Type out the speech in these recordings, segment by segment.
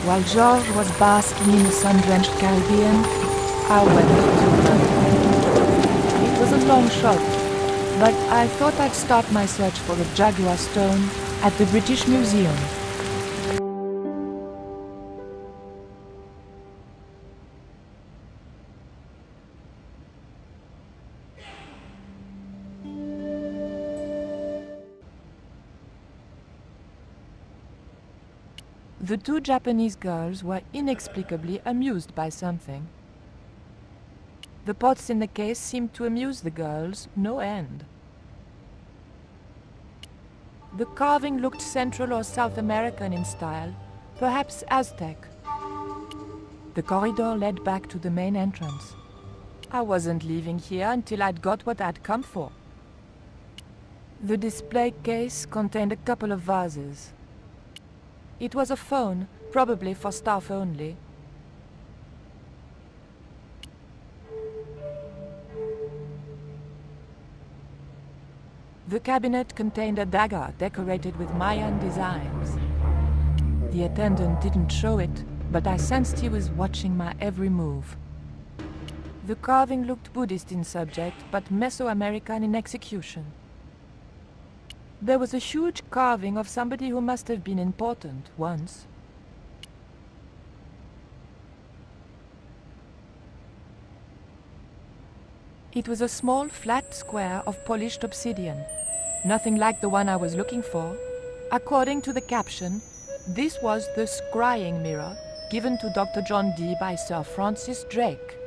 While George was basking in the sun-drenched Caribbean, I went to London. It was a long shot, but I thought I'd start my search for the Jaguar stone at the British Museum. The two Japanese girls were inexplicably amused by something. The pots in the case seemed to amuse the girls no end. The carving looked Central or South American in style, perhaps Aztec. The corridor led back to the main entrance. I wasn't leaving here until I'd got what I'd come for. The display case contained a couple of vases. It was a phone, probably for staff only. The cabinet contained a dagger decorated with Mayan designs. The attendant didn't show it, but I sensed he was watching my every move. The carving looked Buddhist in subject, but Mesoamerican in execution. There was a huge carving of somebody who must have been important once. It was a small, flat square of polished obsidian. Nothing like the one I was looking for. According to the caption, this was the scrying mirror given to Dr. John Dee by Sir Francis Drake.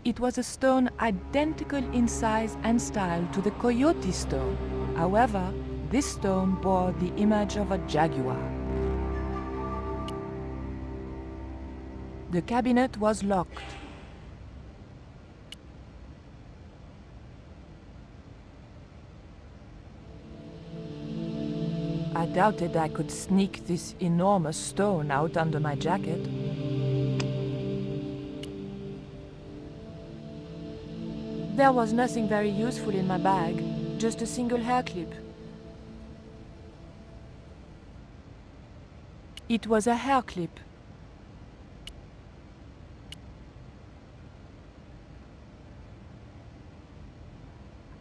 It was a stone identical in size and style to the Coyote stone. However, this stone bore the image of a jaguar. The cabinet was locked. I doubted I could sneak this enormous stone out under my jacket. There was nothing very useful in my bag, just a single hair clip. It was a hair clip.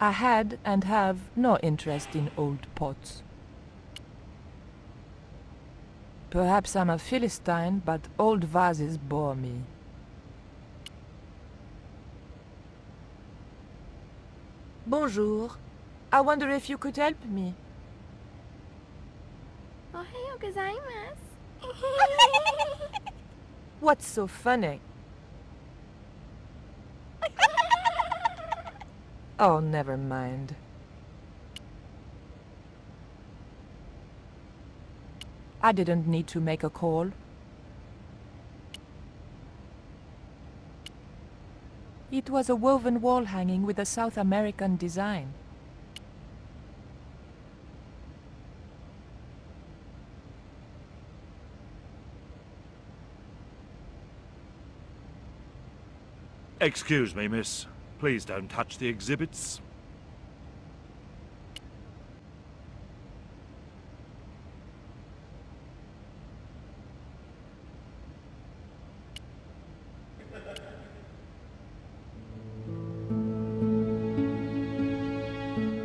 I had and have no interest in old pots. Perhaps I'm a Philistine, but old vases bore me. Bonjour. I wonder if you could help me. Ohayo gozaimasu. What's so funny? Oh, never mind. I didn't need to make a call. It was a woven wall hanging with a South American design. Excuse me, miss. Please don't touch the exhibits.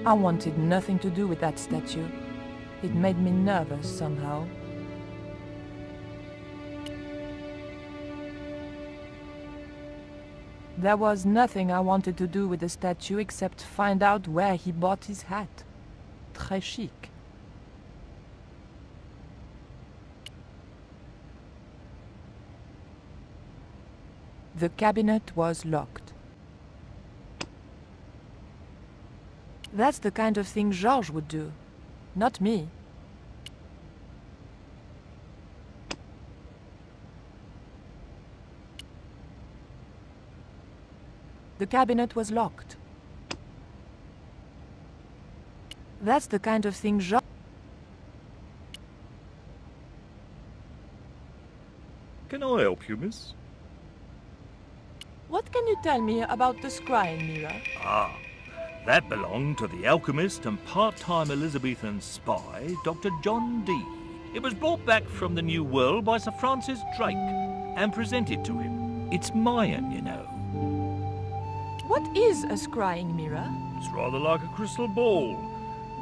I wanted nothing to do with that statue. It made me nervous somehow. There was nothing I wanted to do with the statue except find out where he bought his hat. Très chic. The cabinet was locked. That's the kind of thing George would do, not me. The cabinet was locked. That's the kind of thing George... Can I help you, miss? What can you tell me about the scrying mirror? Ah, that belonged to the alchemist and part-time Elizabethan spy, Dr. John Dee. It was brought back from the New World by Sir Francis Drake and presented to him. It's Mayan, you know. What is a scrying mirror? It's rather like a crystal ball,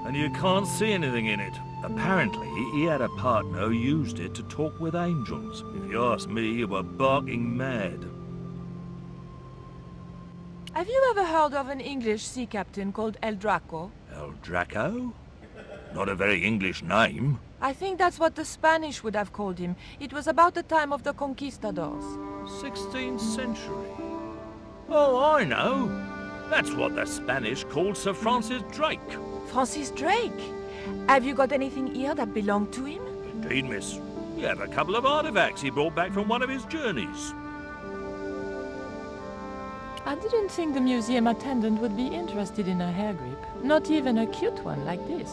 and you can't see anything in it. Apparently, he had a partner who used it to talk with angels. If you ask me, you were barking mad. Have you ever heard of an English sea captain called El Draco? El Draco? Not a very English name. I think that's what the Spanish would have called him. It was about the time of the conquistadors. 16th century. Oh, I know. That's what the Spanish called Sir Francis Drake. Francis Drake? Have you got anything here that belonged to him? Indeed, miss. We have a couple of artifacts he brought back from one of his journeys. I didn't think the museum attendant would be interested in a hair grip. Not even a cute one like this.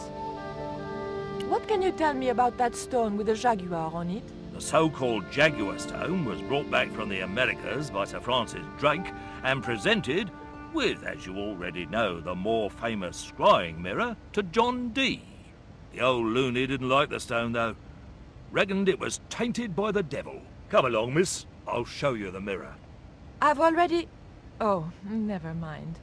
What can you tell me about that stone with a jaguar on it? The so-called Jaguar Stone was brought back from the Americas by Sir Francis Drake and presented, with, as you already know, the more famous scrying mirror, to John Dee. The old loony didn't like the stone, though. Reckoned it was tainted by the devil. Come along, miss. I'll show you the mirror. I've already... Oh, never mind.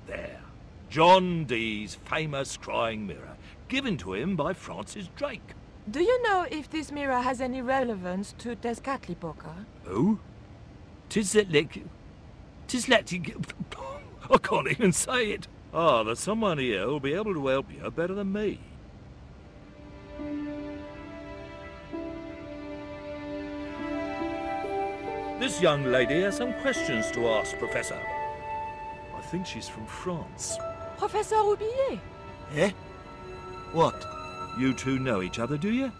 There. John Dee's famous scrying mirror, given to him by Francis Drake. Do you know if this mirror has any relevance to Tezcatlipoca? Who? Tis like... I can't even say it. Ah, there's someone here who'll be able to help you better than me. This young lady has some questions to ask, Professor. I think she's from France. Professor Roubillet? Eh? What? You two know each other, do you?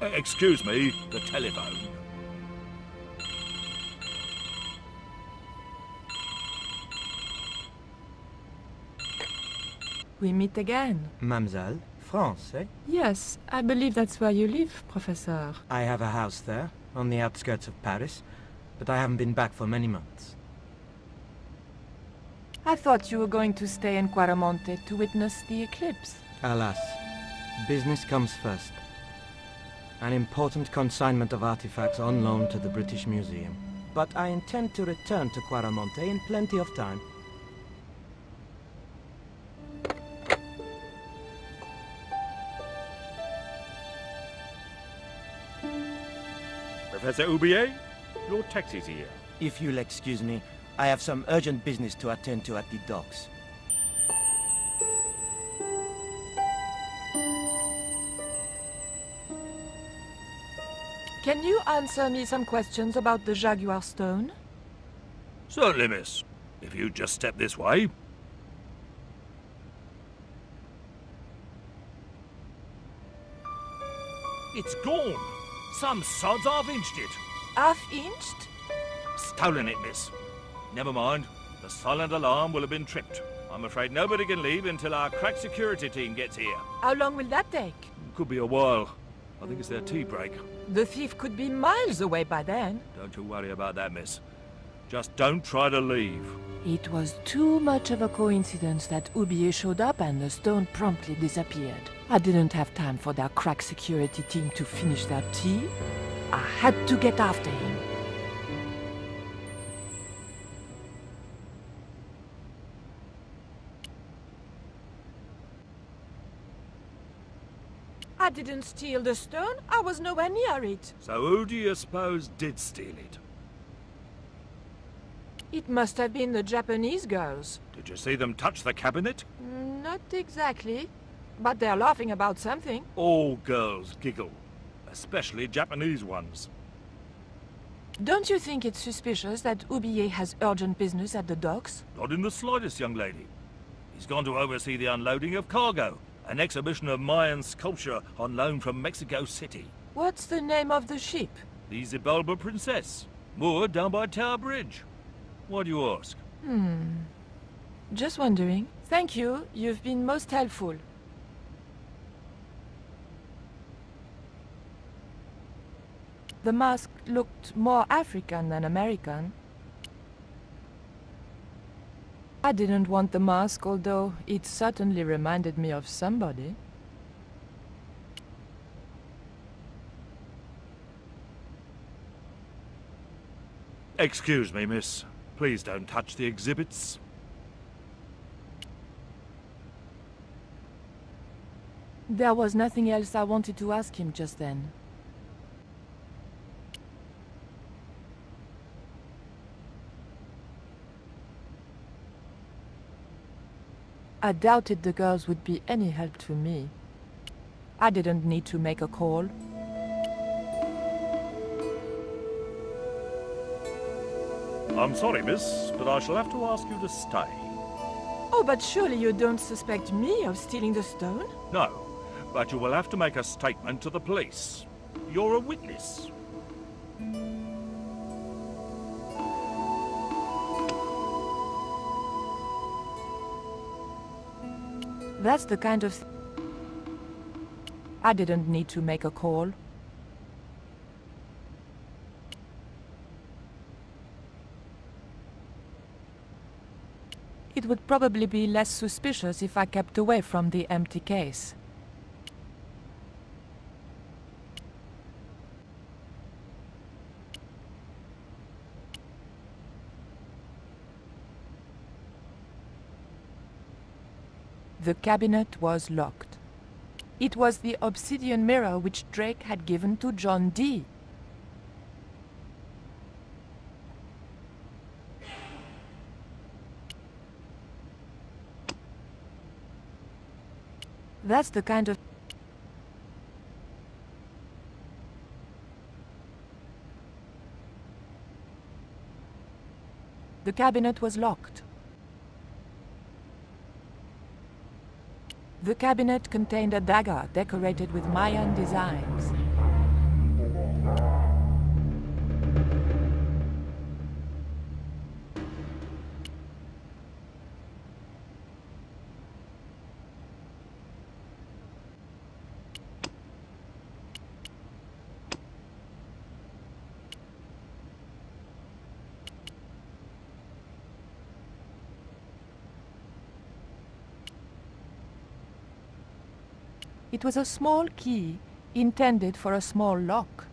Excuse me, the telephone. We meet again. Mademoiselle, France, eh? Yes, I believe that's where you live, Professor. I have a house there, on the outskirts of Paris, but I haven't been back for many months. I thought you were going to stay in Quaramonte to witness the eclipse. Alas, business comes first. An important consignment of artifacts on loan to the British Museum. But I intend to return to Quaramonte in plenty of time. Professor Roubillet, your taxi's here. If you'll excuse me, I have some urgent business to attend to at the docks. Can you answer me some questions about the Jaguar Stone? Certainly, miss. If you just step this way. It's gone. Some sods half-inched it. Half-inched? Stolen it, miss. Never mind. The silent alarm will have been tripped. I'm afraid nobody can leave until our crack security team gets here. How long will that take? Could be a while. I think it's their tea break. The thief could be miles away by then. Don't you worry about that, miss. Just don't try to leave. It was too much of a coincidence that Roubillet showed up and the stone promptly disappeared. I didn't have time for their crack security team to finish their tea. I had to get after him. I didn't steal the stone. I was nowhere near it. So who do you suppose did steal it? It must have been the Japanese girls. Did you see them touch the cabinet? Not exactly. But they're laughing about something. All girls giggle, especially Japanese ones. Don't you think it's suspicious that Oublier has urgent business at the docks? Not in the slightest, young lady. He's gone to oversee the unloading of cargo, an exhibition of Mayan sculpture on loan from Mexico City. What's the name of the ship? The Xibalba Princess, moored down by Tower Bridge. Why do you ask? Just wondering. Thank you. You've been most helpful. The mask looked more African than American. I didn't want the mask, although it certainly reminded me of somebody. Excuse me, miss. Please don't touch the exhibits. There was nothing else I wanted to ask him just then. I doubted the girls would be any help to me. I didn't need to make a call. I'm sorry, miss, but I shall have to ask you to stay. Oh, but surely you don't suspect me of stealing the stone? No, but you will have to make a statement to the police. You're a witness. That's the kind of... I didn't need to make a call. It would probably be less suspicious if I kept away from the empty case. The cabinet was locked. It was the obsidian mirror which Drake had given to John Dee. That's the kind of... The cabinet was locked. The cabinet contained a dagger decorated with Mayan designs. It was a small key, intended for a small lock.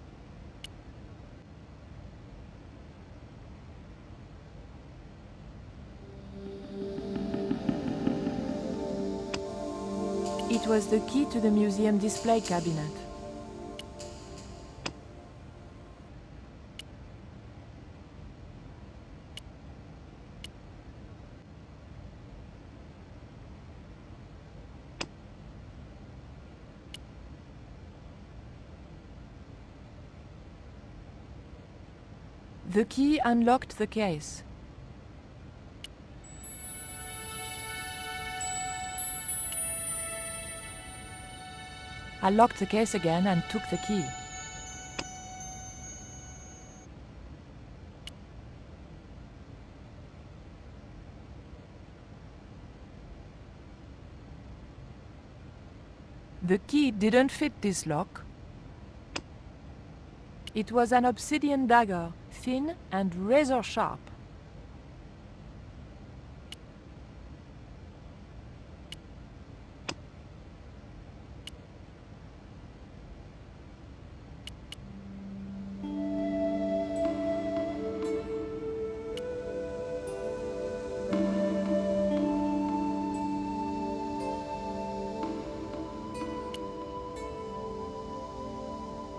It was the key to the museum display cabinet. The key unlocked the case. I locked the case again and took the key. The key didn't fit this lock. It was an obsidian dagger, thin and razor sharp.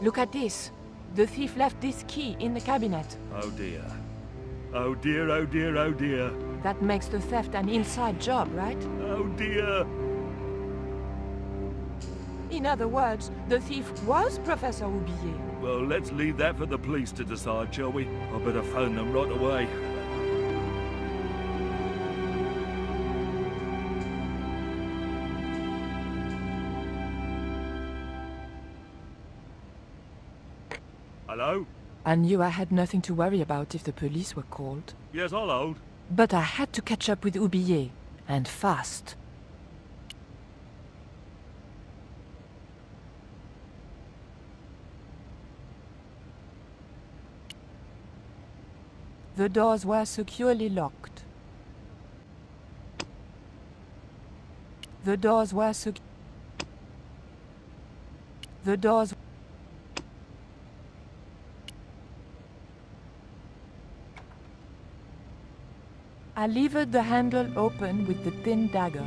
Look at this. The thief left this key in the cabinet. Oh dear. Oh dear, oh dear, oh dear. That makes the theft an inside job, right? Oh dear. In other words, the thief was Professor Oublier. Well, let's leave that for the police to decide, shall we? I better phone them right away. Hello? I knew I had nothing to worry about if the police were called. Yes, I'll hold. But I had to catch up with Oublier, and fast. The doors were securely locked. The doors were The doors... I levered the handle open with the thin dagger.